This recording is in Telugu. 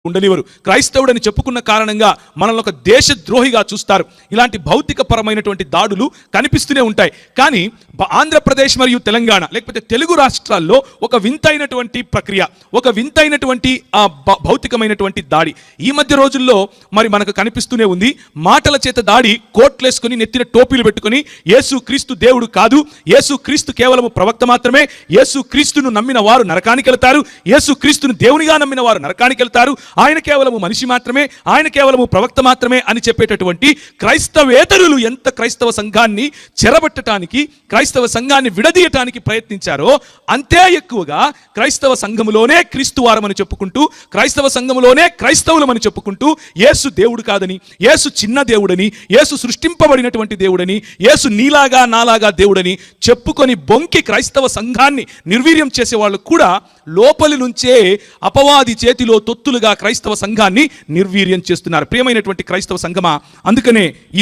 ఉండనివారు. క్రైస్తవుడని చెప్పుకున్న కారణంగా మనల్ని ఒక దేశద్రోహిగా చూస్తారు. ఇలాంటి భౌతిక పరమైనటువంటి దాడులు కనిపిస్తూనే ఉంటాయి. కానీ ఆంధ్రప్రదేశ్ మరియు తెలంగాణ లేకపోతే తెలుగు రాష్ట్రాల్లో ఒక వింతైనటువంటి ప్రక్రియ, ఒక వింతైనటువంటి భౌతికమైనటువంటి దాడి ఈ మధ్య రోజుల్లో మరి మనకు కనిపిస్తూనే ఉంది. మాటల చేత దాడి, కోట్లేసుకుని నెత్తిన టోపీలు పెట్టుకుని యేసు క్రీస్తు దేవుడు కాదు, యేసు క్రీస్తు కేవలము ప్రవక్త మాత్రమే, యేసు క్రీస్తును నమ్మిన వారు నరకానికి వెళ్తారు, యేసు క్రీస్తును దేవునిగా నమ్మిన వారు నరకానికి వెళ్తారు, ఆయన కేవలము మనిషి మాత్రమే, ఆయన కేవలము ప్రవక్త మాత్రమే అని చెప్పేటటువంటి క్రైస్తవేతరులు ఎంత క్రైస్తవ సంఘాన్ని చెరబట్టడానికి, క్రైస్తవ సంఘాన్ని విడదీయటానికి ప్రయత్నించారో అంతే ఎక్కువగా క్రైస్తవ సంఘములోనే క్రీస్తు వారమని చెప్పుకుంటూ, క్రైస్తవ సంఘములోనే క్రైస్తవులమని చెప్పుకుంటూ యేసు దేవుడు కాదని, యేసు చిన్న దేవుడని, యేసు సృష్టింపబడినటువంటి దేవుడని, యేసు నీలాగా నాలాగా దేవుడని చెప్పుకొని బొంకి క్రైస్తవ సంఘాన్ని నిర్వీర్యం చేసే వాళ్ళు కూడా లోపలి నుంచే అపవాది చేతిలో తొత్తులుగా క్రైస్తవ సంఘాన్ని నిర్వీర్యం చేస్తున్నారు. ప్రియమైనటువంటి క్రైస్తవ సంఘమా, అందుకనే ఈ